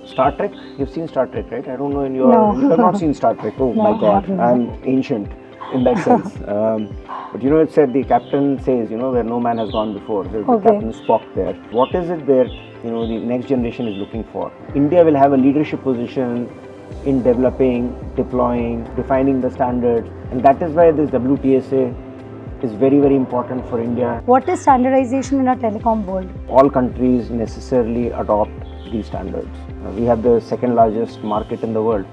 Star Trek. You've seen Star Trek, right? I don't know. No. You have not seen Star Trek. Oh No, my I God, haven't. I'm ancient in that sense. But it said the captain says, where no man has gone before. There's the Okay. Captain Spock there. What is it there? The next generation is looking for. India will have a leadership position in developing, deploying, defining the standards, and that is why this WTSA is very, very important for India. What is standardization in a telecom world? All countries necessarily adopt these standards. We have the second largest market in the world.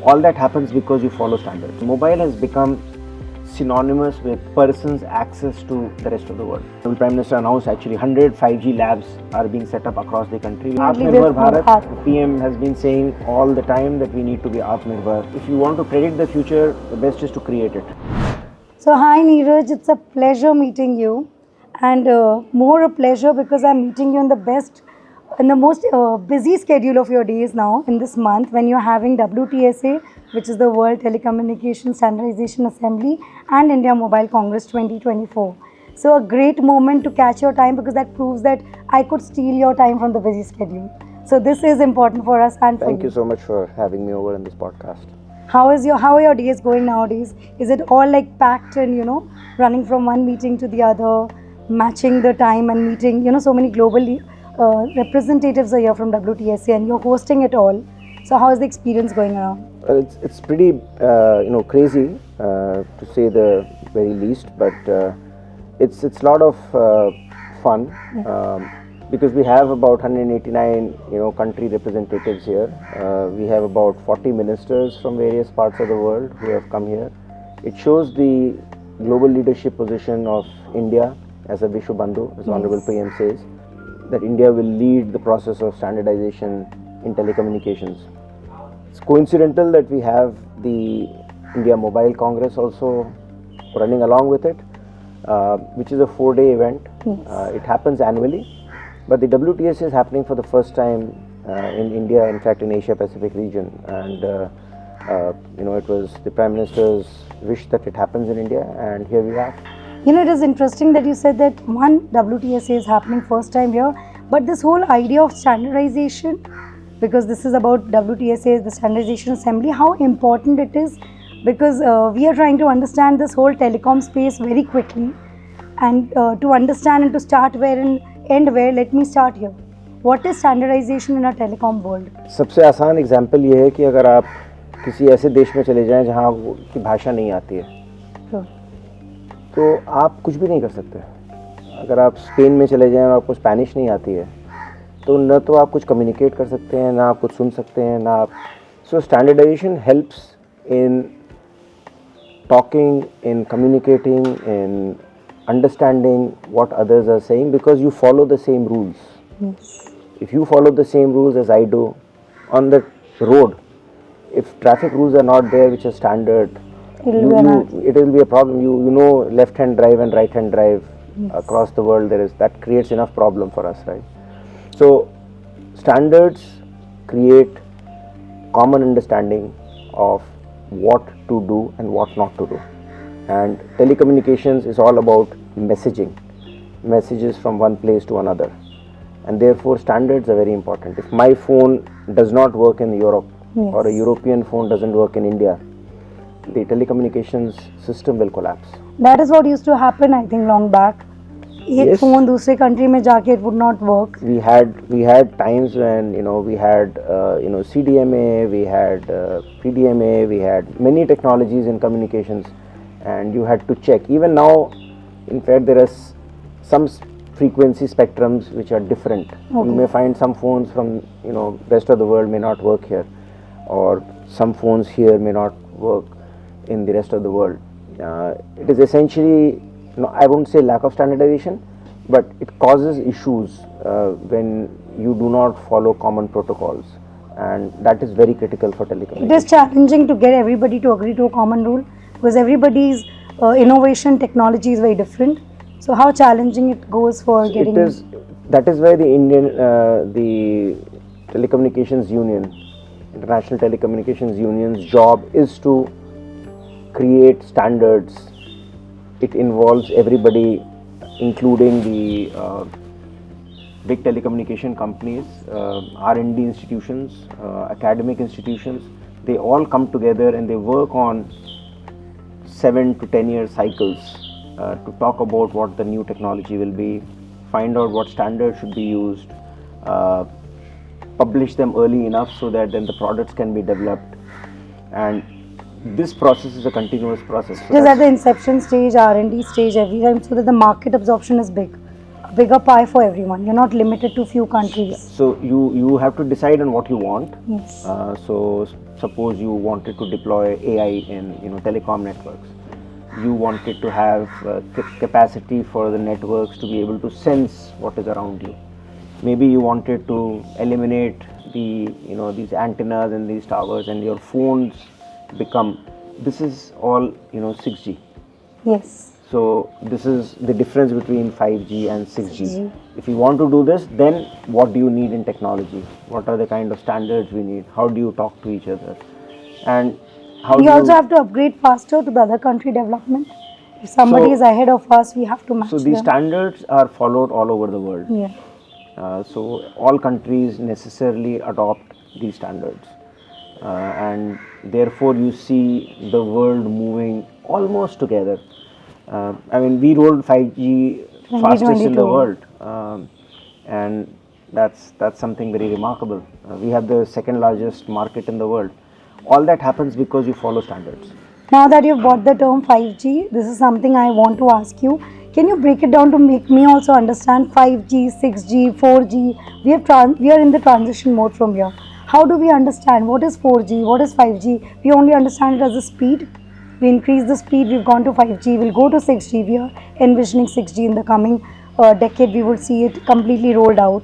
All that happens because you follow standards. Mobile has become synonymous with persons' access to the rest of the world. The Prime Minister announced actually 100 5G labs are being set up across the country. Atmanirbhar Bharat, PM has been saying all the time that we need to be Atmanirbhar. If you want to predict the future, the best is to create it. So hi Neeraj, it's a pleasure meeting you, and more a pleasure because I'm meeting you in the most busy schedule of your days now in this month when you're having WTSA, which is the World Telecommunications Standardization Assembly, and India Mobile Congress 2024. So a great moment to catch your time because that proves that I could steal your time from the busy schedule. So this is important for us and for you. Thank you so much for having me over in this podcast. How are your days going nowadays? Is it all like packed and running from one meeting to the other, matching the time and meeting so many global representatives are here from WTSA and you're hosting it all. So how is the experience going around? It's pretty crazy to say the very least, but it's a lot of fun. Because we have about 189 country representatives here. We have about 40 ministers from various parts of the world who have come here. It shows the global leadership position of India as a Vishwa Bandhu, as Honorable PM says, that India will lead the process of standardization in telecommunications. It's coincidental that we have the India Mobile Congress also running along with it, which is a 4-day event. It happens annually. But the WTSA is happening for the first time in India, in fact in Asia Pacific region, and it was the Prime Minister's wish that it happens in India, and here we are. It is interesting that you said that one WTSA is happening first time here, but this whole idea of standardization, because this is about WTSA, the Standardization Assembly, how important it is, because we are trying to understand this whole telecom space very quickly, and to understand and to start where and end where, let me start here. What is standardization in a telecom world? सबसे आसान example ये है कि अगर आप किसी ऐसे देश में चले जाएं जहाँ की भाषा नहीं आती है, तो आप कुछ भी नहीं कर सकते. अगर आप स्पेन में चले जाएं और आपको स्पेनिश नहीं आती है, तो न तो आप कुछ कम्युनिकेट कर सकते हैं, ना आप कुछ सुन सकते हैं, ना आप. So standardisation helps in talking, in communicating, in understanding what others are saying, because you follow the same rules. Yes. If you follow the same rules as I do on the road, if traffic rules are not there which are standard, it will be a problem. You know left hand drive and right hand drive. Yes. Across the world that creates enough problem for us, right? So standards create common understanding of what to do and what not to do. And telecommunications is all about messages from one place to another, and therefore standards are very important. If my phone does not work in Europe, yes, or a European phone doesn't work in India, the telecommunications system will collapse. That is what used to happen, I think, long back. एक phone दूसरे country में जाके it would not work. We had times when we had CDMA, we had PDMA, we had many technologies in communications, and you had to check. Even now, in fact, there are some frequency spectrums which are different. Okay. You may find some phones from rest of the world may not work here, or some phones here may not work in the rest of the world. It is essentially, I won't say lack of standardization, but it causes issues when you do not follow common protocols, and that is very critical for telecommunications. It is challenging to get everybody to agree to a common rule because everybody's innovation technology is very different. So how challenging it goes for getting... That is why the Telecommunications Union, International Telecommunications Union's job is to create standards. It involves everybody, including the big telecommunication companies, R&D institutions, academic institutions, they all come together and they work on 7 to 10 year cycles to talk about what the new technology will be, find out what standards should be used, publish them early enough so that then the products can be developed. And this process is a continuous process. So Just at the inception stage, R&D stage, every time, so that the market absorption is big. A bigger pie for everyone. You're not limited to few countries. So you have to decide on what you want. Yes. So suppose you wanted to deploy AI in telecom networks. You wanted to have capacity for the networks to be able to sense what is around you. Maybe you wanted to eliminate these antennas and these towers, and your phones become. This is all 6G. Yes. So this is the difference between 5G and 6G. 6G. If you want to do this, then what do you need in technology? What are the kind of standards we need? How do you talk to each other? And how We do also have to upgrade faster to the other country development. If somebody is ahead of us, we have to match So these them. standards are followed all over the world. Yeah. So all countries necessarily adopt these standards. And therefore you see the world moving almost together. We rolled 5G fastest in the 2022. world, and that's something very remarkable. We have the second largest market in the world. All that happens because you follow standards. Now that you've bought the term 5G, this is something I want to ask you. Can you break it down to make me also understand 5G, 6G, 4G? We are in the transition mode from here. How do we understand what is 4G, what is 5G? We only understand it as a speed. We increase the speed, we've gone to 5G, we'll go to 6G. We are envisioning 6G in the coming decade. We will see it completely rolled out.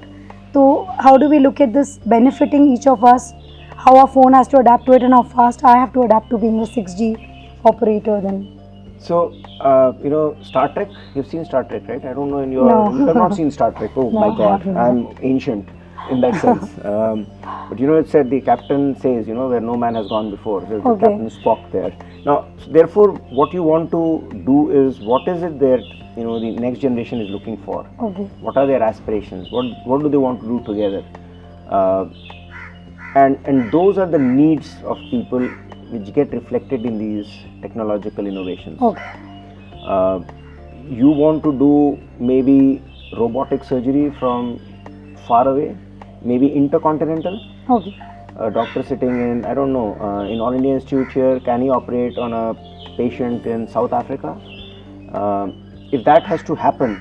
So how do we look at this benefiting each of us? How our phone has to adapt to it and how fast I have to adapt to being a 6G operator then. So, Star Trek, you've seen Star Trek, right? I don't know you have not seen Star Trek. Oh No, my I God, haven't. I'm ancient in that sense. But it said the captain says, where no man has gone before. There's the Okay. Captain Spock there. Now, therefore, what you want to do is, what is it that, the next generation is looking for? Okay. What are their aspirations? What do they want to do together? And those are the needs of people which get reflected in these technological innovations. Okay. You want to do maybe robotic surgery from far away, maybe intercontinental. Okay. A doctor sitting in, I don't know, in All India Institute here, can he operate on a patient in South Africa? If that has to happen,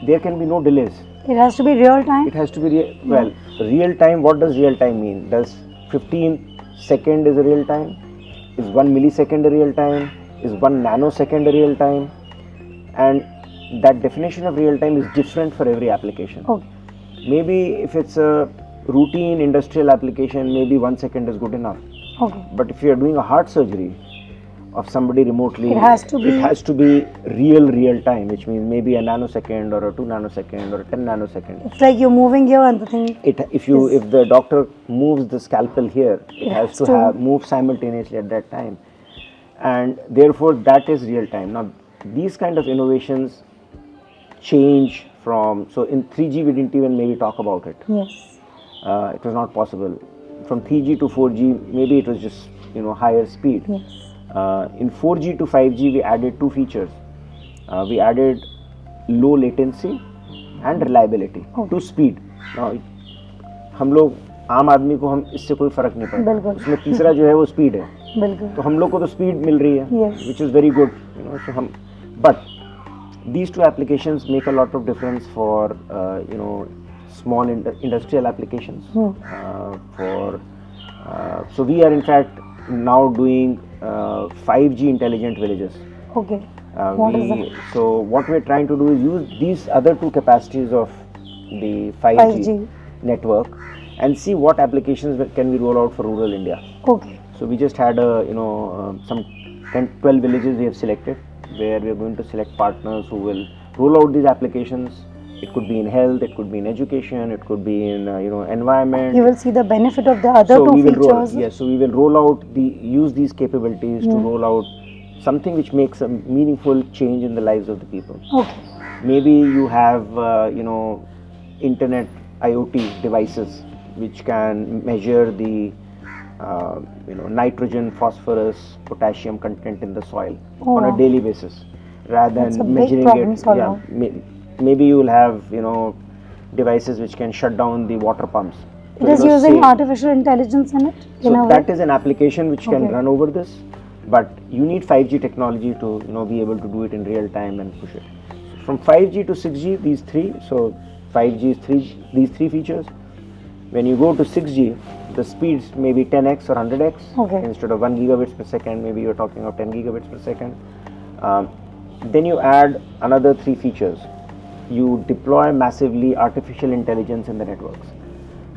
there can be no delays. It has to be real time. It has to be real time. What does real time mean? Does 15 second is a real time? Is 1 millisecond a real time? Is 1 nanosecond a real time? And that definition of real time is different for every application. Okay. Maybe if it's a routine industrial application, maybe 1 second is good enough. Okay. But if you are doing a heart surgery of somebody remotely, It has to be real time, which means maybe a nanosecond or a 2 nanosecond or a 10 nanosecond. It's like you're moving here and the thing. If the doctor moves the scalpel here, it has to move simultaneously at that time, and therefore that is real time. Now these kind of innovations change from, so in 3G we didn't even maybe talk about it. Yes. It was not possible. From 3G to 4G, maybe it was just higher speed. Yes. In 4G to 5G, we added 2 features. We added low latency and reliability to speed. Now, हम लोग आम आदमी को हम इससे कोई फर्क नहीं पड़ता. बिल्कुल. उसमें तीसरा जो है वो स्पीड है. बिल्कुल. तो हम लोग को तो स्पीड मिल रही है, Yes. which is very good. But these 2 applications make a lot of difference for small industrial applications. So we are in fact now doing 5G intelligent villages. Okay. What is that? So what we're trying to do is use these other 2 capacities of the 5G network and see what applications can we roll out for rural India. Okay. So we just had some 10-12 villages we have selected, where we are going to select partners who will roll out these applications. It could be in health, it could be in education, it could be in environment. You will see the benefit of the other 2 features. So we will roll out use these capabilities to roll out something which makes a meaningful change in the lives of the people. Okay. Maybe you have internet IoT devices which can measure the nitrogen, phosphorus, potassium content in the soil on a daily basis, rather That's a than big measuring problem it. solver. Maybe you will have devices which can shut down the water pumps. It is using artificial intelligence in it. So that is an application which can Okay. run over this, but you need 5G technology to be able to do it in real time and push it. So from 5G to 6G, these three. So 5G is these three features. When you go to 6G, the speeds may be 10x or 100x. Okay. Instead of 1 gigabits per second, maybe you're talking of 10 gigabits per second. Then you add another three features. You deploy massively artificial intelligence in the networks.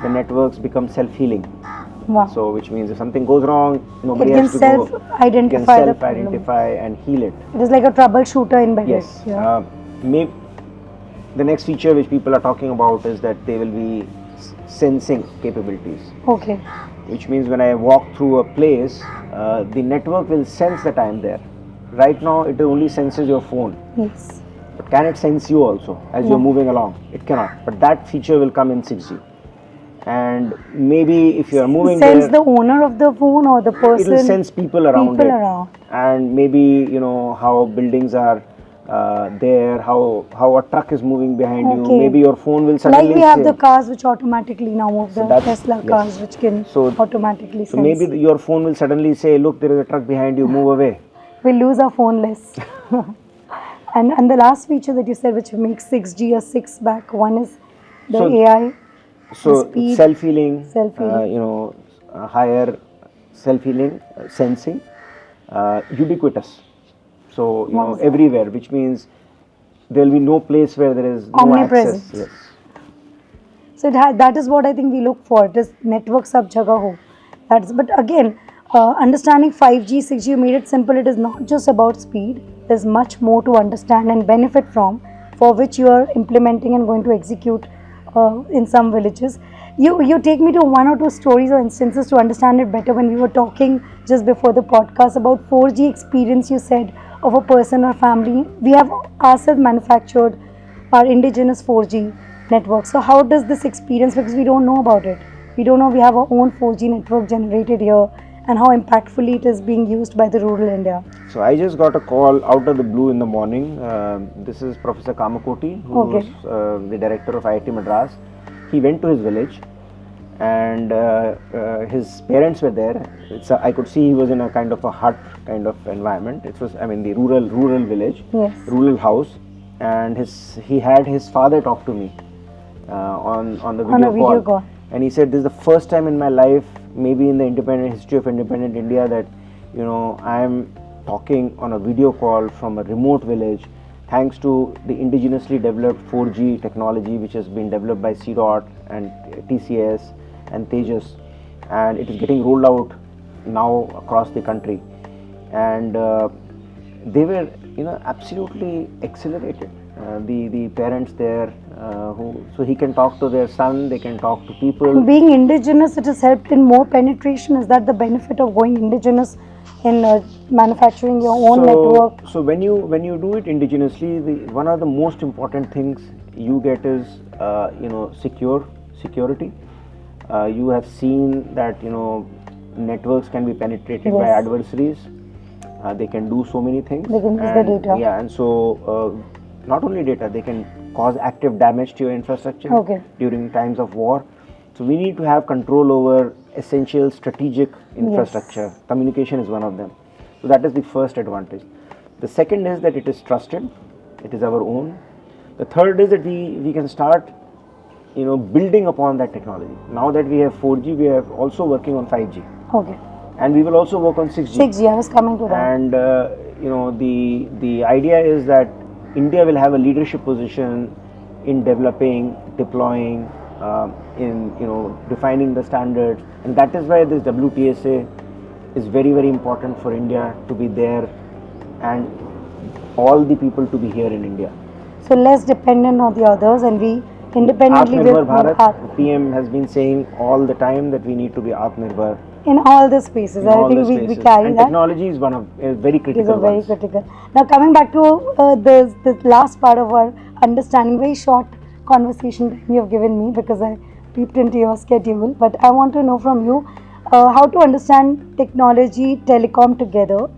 The networks become self-healing. Wow. So, which means if something goes wrong, nobody It can has to go. self-identify the problem. Self-identify and heal it. It is like a troubleshooter embedded. Yes. Yeah. The next feature which people are talking about is that they will be sensing capabilities. Okay. Which means when I walk through a place, the network will sense that I am there. Right now, it only senses your phone. Yes. But can it sense you also as you're moving along? It cannot. But that feature will come in 6G. And maybe if you are moving Sense there, the owner of the phone or the person. it will sense people around it. And maybe how buildings are there, how a truck is moving behind you. Maybe your phone will suddenly like we have the cars which automatically now move, the Tesla cars which can automatically sense. So maybe your phone will suddenly say, look, there is a truck behind you, move away. We'll lose our phone less. and the last feature that you said which makes 6G a 6 back, one is the AI. So self-healing, higher self-healing, sensing, ubiquitous. So everywhere, which means there will be no place where there is no access. Yes. So that is what I think we look for. It is network sab jagah ho. But again, understanding 5G, 6G, you made it simple. It is not just about speed. There's much more to understand and benefit from, for which you are implementing and going to execute in some villages. You take me to one or two stories or instances to understand it better. When we were talking just before the podcast about 4G experience, you said of a person or family. We have ourselves manufactured our indigenous 4G network. So how does this experience, because we don't know about it. We don't know we have our own 4G network generated here and how impactfully it is being used by the rural India. So I just got a call out of the blue in the morning. This is Professor Kamakoti, who is the director of IIT Madras. He went to his village and his parents were there. I could see he was in a kind of a hut kind of environment. It was, the rural village, rural house, and he had his father talk to me on the video call. And he said, this is the first time in my life, maybe in the history of independent India, that I am talking on a video call from a remote village, thanks to the indigenously developed 4G technology, which has been developed by DoT and TCS and Tejas, and it is getting rolled out now across the country. And they were, absolutely accelerated. The parents there, so he can talk to their son, they can talk to people. And being indigenous, it has helped in more penetration. Is that the benefit of going indigenous in manufacturing your own network? So when you do it indigenously, one of the most important things you get is security. You have seen that networks can be penetrated by adversaries. They can do so many things. They can use the data. Yeah, and so not only data, they can cause active damage to your infrastructure during times of war. So we need to have control over essential strategic infrastructure. Communication is one of them. So that is the first advantage. The second is that it is trusted. It is our own. The third is that we can start building upon that technology. Now that we have 4G, we are also working on 5G. Okay. And we will also work on 6G. 6G, I was coming to that. And the idea is that India will have a leadership position in developing, deploying, in defining the standards, and that is why this WTSA is very, very important for India to be there and all the people to be here in India. So less dependent on the others, and we independently Atmanirbhar Bharat. PM has been saying all the time that we need to be Atmanirbhar in all the spaces. I think we carry and that. Technology is one of very critical. These are very critical. Now coming back to the last part of our understanding, very short conversation time you have given me because I peeped into your schedule. But I want to know from you how to understand technology, telecom together.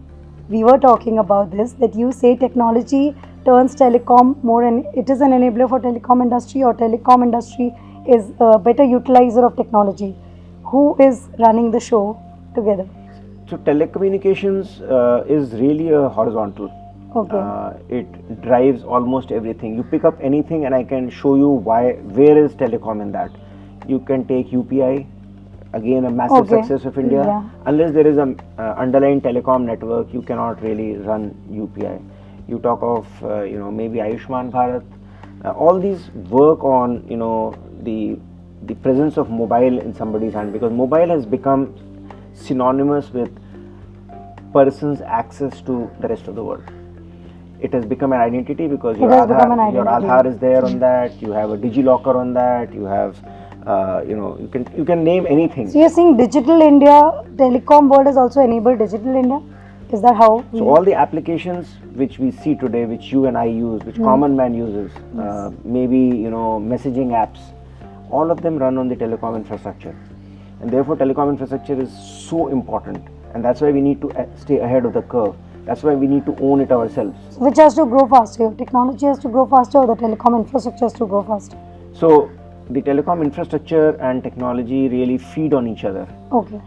We were talking about this, that you say technology turns telecom more, and it is an enabler for telecom industry, or telecom industry is a better utilizer of technology. Who is running the show together? So telecommunications is really a horizontal. Okay. It drives almost everything. You pick up anything and I can show you where is telecom in that. You can take UPI, again a massive Okay. success of India. Yeah. Unless there is a underlying telecom network, you cannot really run UPI. You talk of maybe Ayushman Bharat. All these work on the presence of mobile in somebody's hand, because mobile has become synonymous with person's access to the rest of the world. It has become an identity because your Aadhaar is there on that. You have a DigiLocker on that. You have you can name anything. So you're saying Digital India, telecom world has also enabled Digital India? Is that how? So all the applications which we see today, which you and I use, which common man uses, maybe messaging apps, all of them run on the telecom infrastructure, and therefore telecom infrastructure is so important, and that's why we need to stay ahead of the curve. That's why we need to own it ourselves. Which has to grow faster? Technology has to grow faster, or the telecom infrastructure has to grow faster? So the telecom infrastructure and technology really feed on each other. Okay.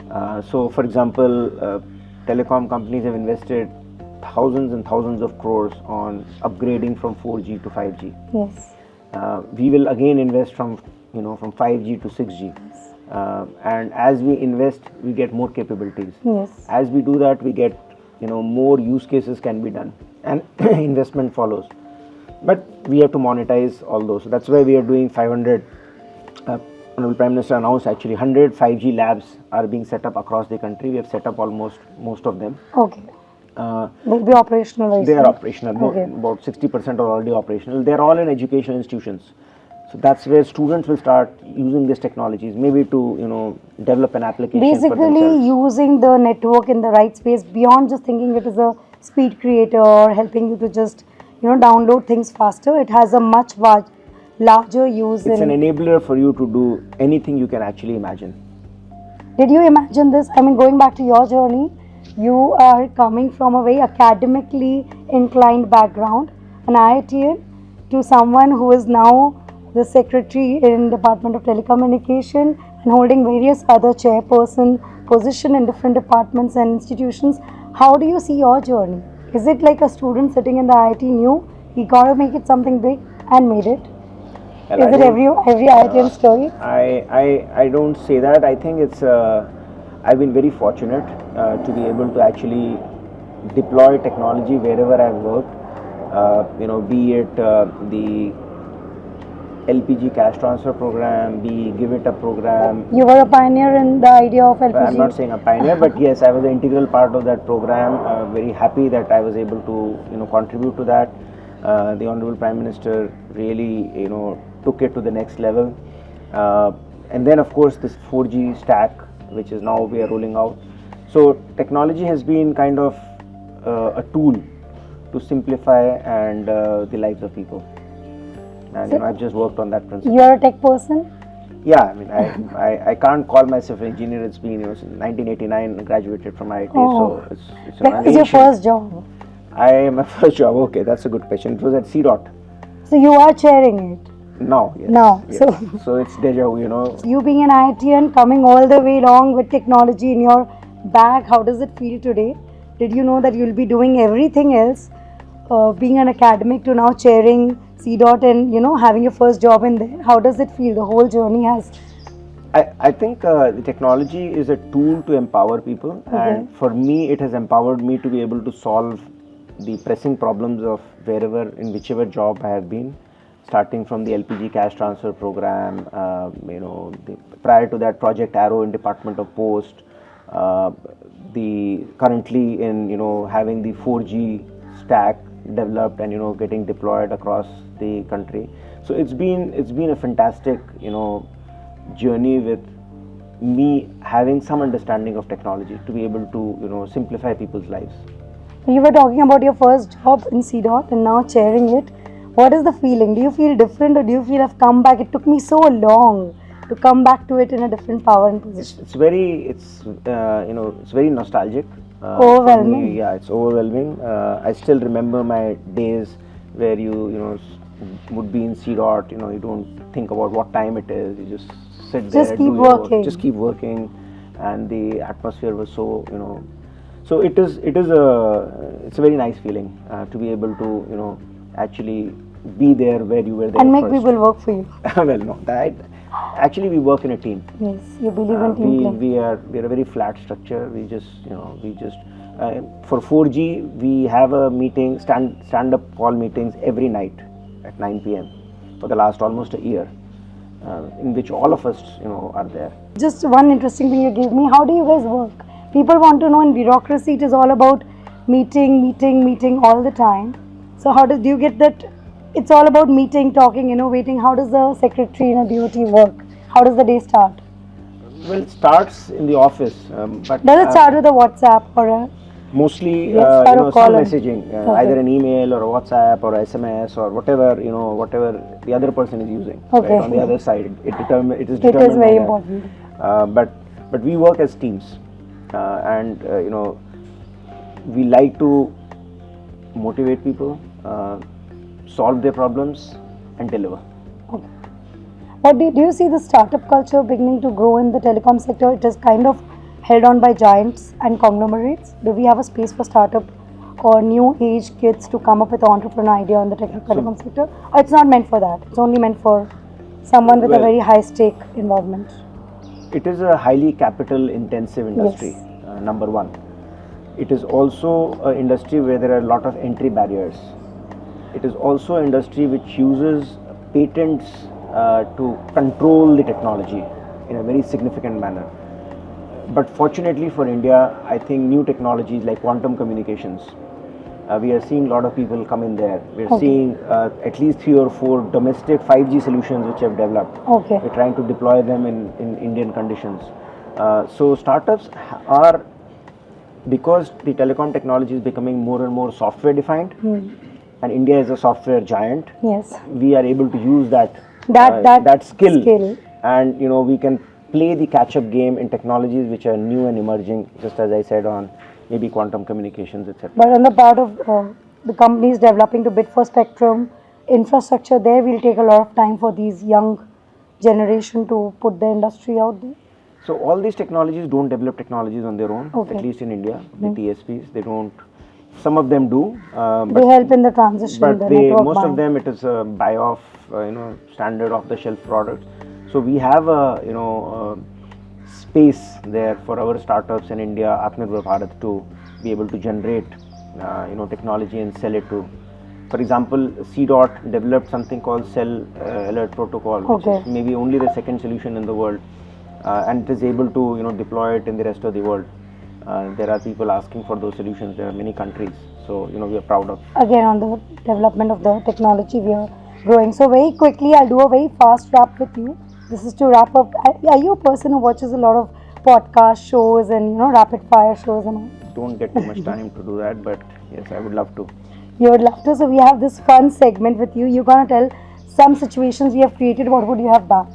So for example, telecom companies have invested thousands and thousands of crores on upgrading from 4G to 5G. Yes. We will again invest from 5G to 6G. And as we invest, we get more capabilities. Yes. As we do that, we get more use cases can be done, and investment follows. But we have to monetize all those. So that's why we are doing 500. Honorable Prime Minister announced actually 100 5G labs are being set up across the country. We have set up almost most of them. Okay. They'll be operational. They are operational. Okay. About 60% are already operational. They're all in educational institutions. So that's where students will start using these technologies, maybe to develop an application for themselves. Basically, using the network in the right space beyond just thinking it is a speed creator or helping you to just download things faster. It has a much larger use. It's an enabler for you to do anything you can actually imagine. Did you imagine this? I mean, going back to your journey, you are coming from a very academically inclined background, an IITian, to someone who is now the secretary in Department of Telecommunication and holding various other chairperson position in different departments and institutions. How do you see your journey? Is it like a student sitting in the IIT knew he got to make it something big and made it? Well, is it every IITian story? I don't say that. I think it's I've been very fortunate to be able to actually deploy technology wherever I've worked. Be it the LPG cash transfer program, be Give It Up program. You were a pioneer in the idea of LPG. I'm not saying a pioneer, but yes, I was an integral part of that program. Very happy that I was able to contribute to that. The Honorable Prime Minister really took it to the next level. And then of course this 4G stack, which is now we are rolling out. So technology has been kind of a tool to simplify and the lives of people. And So- I've just worked on that principle. You're a tech person? Yeah, I mean, I can't call myself an engineer. It's been since 1989. I graduated from IIT, Oh. so it's When was your first job? My first job. Okay, that's a good question. It was at CDOT. So you are chairing it. Now, yes. Now, yes. So it's deja vu, You being an IITian, coming all the way along with technology in your bag, how does it feel today? Did you know that you'll be doing everything else, being an academic to now chairing CDOT and having your first job in there? How does it feel? The whole journey has. I think the technology is a tool to empower people, and for me, it has empowered me to be able to solve the pressing problems of in whichever job I have been. Starting from the LPG cash transfer program, prior to that Project Arrow in Department of Post, the currently in having the 4G stack developed and getting deployed across the country. So it's been a fantastic journey with me having some understanding of technology to be able to simplify people's lives. You were talking about your first job in CDOT and now chairing it. What is the feeling? Do you feel different, or do you feel I've come back? It took me so long to come back to it in a different power and position. It's very, it's very nostalgic. Overwhelming. For me, yeah, it's overwhelming. I still remember my days where you would be in CDOT. You don't think about what time it is. You just sit there, Just keep do your work, working. just keep working, and the atmosphere was so So it's a very nice feeling to be able to actually be there where you were there And make first. people work for you. Well, no, that actually we work in a team. Yes, you believe in team play. We are a very flat structure. We just for 4G we have a meeting, stand up call meetings every night at 9 p.m. for the last almost a year, in which all of us are there. Just one interesting thing you gave me. How do you guys work? People want to know. In bureaucracy, it is all about meeting all the time. So how do you get that? It's all about meeting, talking, innovating. How does the secretary in a DoT work? How does the day start? Well, it starts in the office, but Does it start with a WhatsApp or a? mostly Yes, or a call some on- messaging, Okay. either an email or a WhatsApp or SMS or whatever the other person is using. Okay. Right? On the other side, it is It determined. is by very that. important. But we work as teams, and we like to motivate people, solve their problems, and deliver. Okay. What do you see the startup culture beginning to grow in the telecom sector? It is kind of held on by giants and conglomerates. Do we have a space for startup or new age kids to come up with an entrepreneur idea in the telecom sector? Or it's not meant for that. It's only meant for someone with a Well- very high stake involvement. It is a highly capital intensive industry, Yes. number one. It is also an industry where there are a lot of entry barriers. It is also an industry which uses patents to control the technology in a very significant manner. But fortunately for India, I think new technologies like quantum communications, we are seeing a lot of people come in there. We are Okay. seeing at least 3 or 4 domestic 5G solutions which have developed. Okay. We're trying to deploy them in Indian conditions. So startups are, because the telecom technology is becoming more and more software defined, and India is a software giant, Yes. we are able to use that skill, and we can play the catch-up game in technologies which are new and emerging, just as I said, on maybe quantum communications, etc. But on the part of the companies developing to bid for spectrum, infrastructure, there will take a lot of time for these young generation to put the industry out there. So all these technologies don't develop technologies on their own, Okay. at least in India. The TSPs, they don't. Some of them do, They help in the transition, but the network most of buying. them it is a buy-off, standard off-the-shelf products. So we have a space there for our startups in India, Atmanirbhar Bharat, to be able to generate technology and sell it to. For example, CDOT developed something called Cell Alert Protocol, which Okay. is maybe only the second solution in the world, and it is able to deploy it in the rest of the world. There are people asking for those solutions. There are many countries, so we are proud of. Again, on the development of the technology, we are growing. So very quickly, I'll do a very fast wrap with you. This is to wrap up. Are you a person who watches a lot of podcast shows and rapid fire shows and all? Don't get too much time to do that, but yes, I would love to. You would love to. So we have this fun segment with you. You're gonna tell some situations we have created. What would you have done?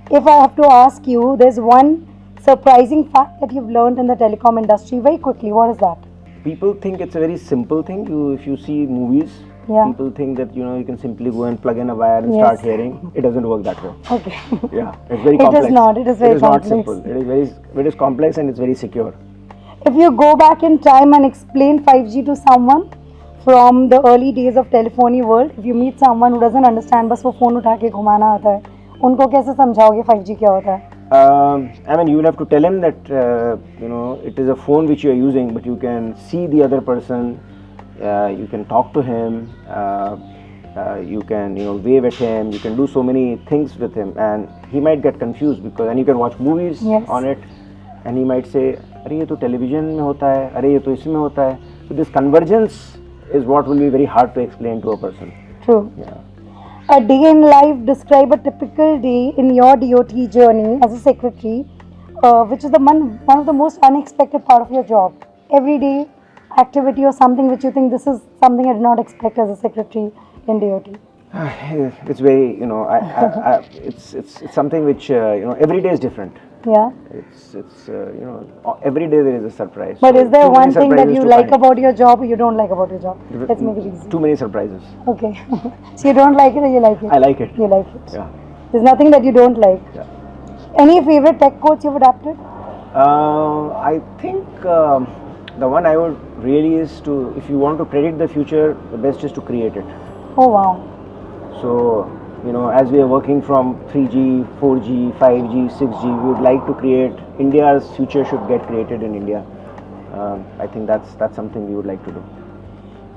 If I have to ask you, there's one surprising fact that you've learned in the telecom industry. Very quickly, what is that? People think it's a very simple thing. If you see movies, Yeah. people think that you can simply go and plug in a wire and Yes. start hearing. It doesn't work that way. Okay. Yeah, it's very It is complex. not. It is very not complex. simple. It is complex and it's very secure. If you go back in time and explain 5G to someone from the early days of telephony world, if you meet someone who doesn't understand, बस वो phone उठा के घुमाना आता है, उनको कैसे समझाओगे 5G क्या होता है? I mean, you will have to tell him that it is a phone which you are using, but you can see the other person, you can talk to him, you can wave at him, you can do so many things with him, and he might get confused and you can watch movies Yes. on it, and he might say, अरे ये तो television में होता है, अरे ये तो इसमें होता है. So this convergence is what will be very hard to explain to a person. True. Yeah. A day in life, describe a typical day in your DoT journey as a secretary, which is one of the most unexpected part of your job. Everyday activity or something which you think this is something I did not expect as a secretary in DoT? It's very, it's something which, every day is different. Yeah. Every day there is a surprise. But So is there too many one thing that surprises you to like find. about your job or you don't like about your job? Let's make it easy. Too many surprises. Okay. So you don't like it or you like it? I like it. You like it. Yeah. There's nothing that you don't like. Yeah. Any favorite tech quotes you've adapted? I think the one I would really is to, if you want to predict the future, the best is to create it. Oh wow. So, as we are working from 3G, 4G, 5G, 6G, we would like to create, India's future should get created in India. I think that's something we would like to do.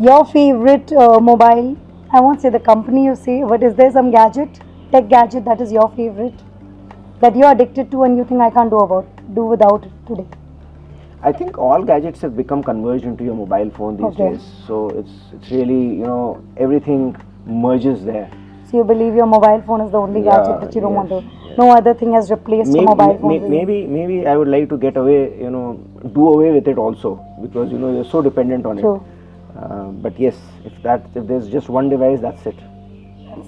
Your favorite mobile? I won't say the company you say, but is there some tech gadget that is your favorite? That you're addicted to and you think I can't do without it today? I think all gadgets have become converged into your mobile phone these days. So it's really, everything merges there. So you believe your mobile phone is the only gadget that you don't want to, no other thing has replaced a mobile phone? Maybe I would like to get away, do away with it also, because you're so dependent on True. it. But yes, if there's just one device, that's it.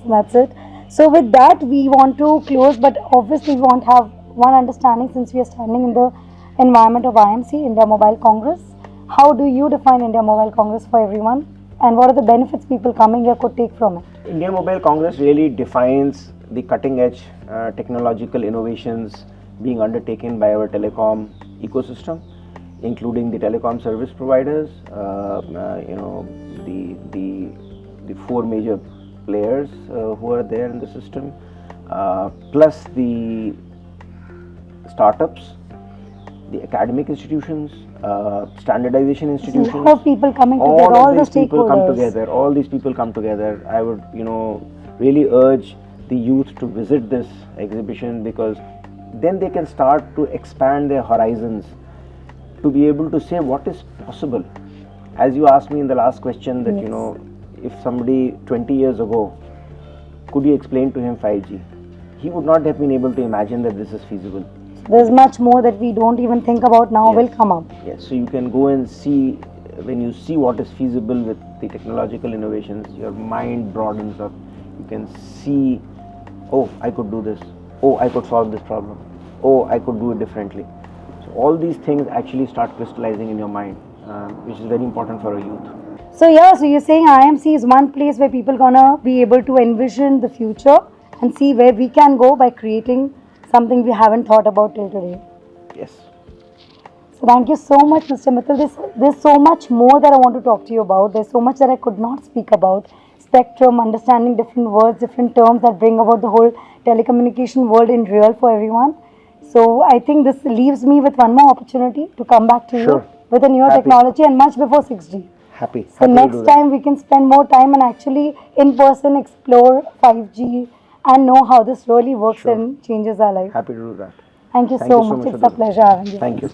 That's it. So with that we want to close, but obviously we want to have one understanding, since we are standing in the environment of IMC, India Mobile Congress. How do you define India Mobile Congress for everyone, and what are the benefits people coming here could take from it? India Mobile Congress really defines the cutting edge technological innovations being undertaken by our telecom ecosystem, including the telecom service providers, the four major players who are there in the system, plus the startups, the academic institutions, standardization institutions. So a lot of people coming together, all the stakeholders. All these people come together. I would, really urge the youth to visit this exhibition, because then they can start to expand their horizons, to be able to say what is possible. As you asked me in the last question that, if somebody 20 years ago, could you explain to him 5G? He would not have been able to imagine that this is feasible. There's much more that we don't even think about now will come up. Yes, so you can go and see, when you see what is feasible with the technological innovations, your mind broadens up. You can see, oh, I could do this. Oh, I could solve this problem. Oh, I could do it differently. So all these things actually start crystallizing in your mind, which is very important for a youth. So you're saying IMC is one place where people gonna be able to envision the future and see where we can go by creating something we haven't thought about till today. Yes. So thank you so much, Mr. Mittal. There's so much more that I want to talk to you about. There's so much that I could not speak about. Spectrum, understanding different words, different terms that bring about the whole telecommunication world in real for everyone. So I think this leaves me with one more opportunity to come back to you with a newer technology, and much before 6G. Happy. So next time we can spend more time and actually in person explore 5G and know how this really works and changes our life. Happy to do that. Thank you so much. It's a pleasure having you. Thank you.